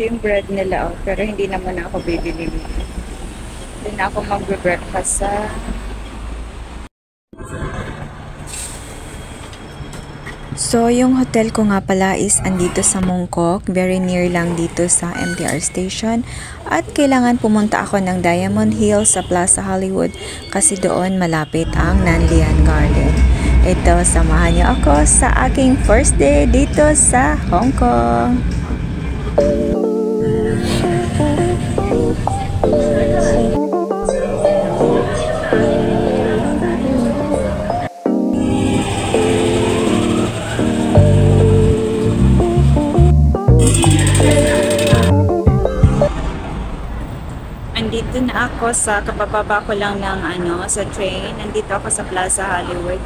Yung bread nila, oh, pero hindi naman ako bibili. Hindi na ako mag-breakfast sa So, yung hotel ko nga pala is andito sa Mongkok, very near lang dito sa MTR station. At kailangan pumunta ako ng Diamond Hill sa Plaza Hollywood kasi doon malapit ang Nanlian Garden. Ito, samahan niyo ako sa aking first day dito sa Hong Kong. Andito na ako sa kabababa ko lang ng sa train. Nandito ako sa Plaza Hollywood.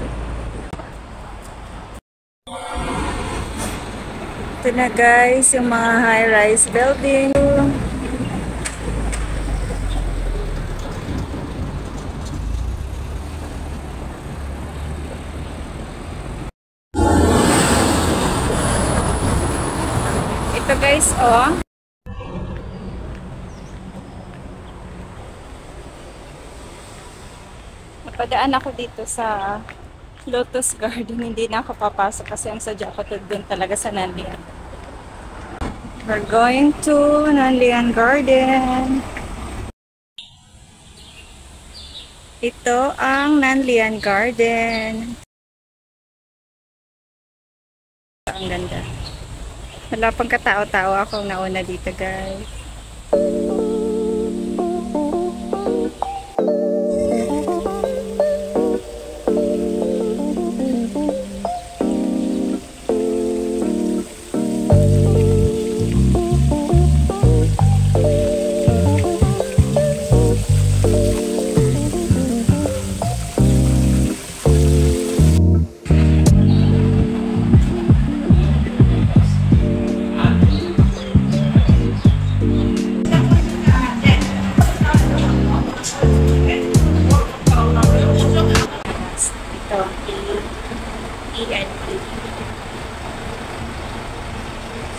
Ito na guys, yung mga high-rise building. Ito guys, oh. Napadaan ako dito sa Lotus Garden. Hindi na ako papasok kasi ang sadya ko doon talaga sa Nanlian. We're going to Nanlian Garden. Ito ang Nanlian Garden. Ang ganda. Wala pang katao-tao, akong nauna dito guys.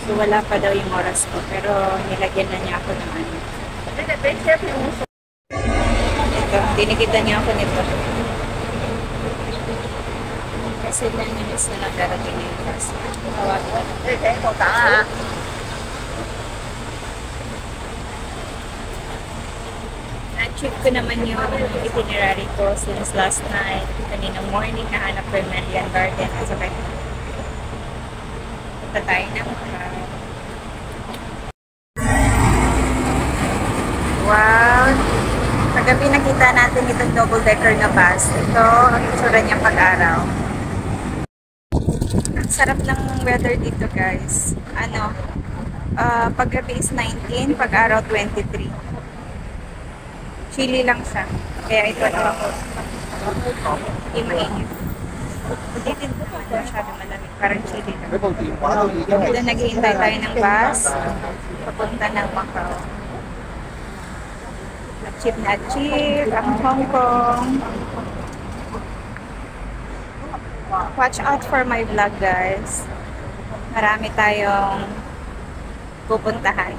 So, wala pa daw yung oras ko, pero nilagyan na niya ako ng ano. Ito, tinigitan niya ako nito. Kasi 10 minutes na lang darating na yung bus. Na-achieve ko naman yung itinerary ko since last night. Kaninang morning, nahanap ko yung Nanlian Garden. At saka punta tayo ng wow! Kagabi nakita natin itong double-decker na bus. Ito ang itsura niya pag-araw. Ang sarap ng weather dito guys. Paggabi is 19, pag-araw 23. Chilly lang siya. Kaya ito na ako. Hindi mainit. Hindi din po masyado malamig. Parang chilly lang. Ito naghihintay tayo ng bus. Papunta ng Macau. Achieve na achieve ang Hong Kong. Watch out for my vlog guys. Marami tayong pupuntahan.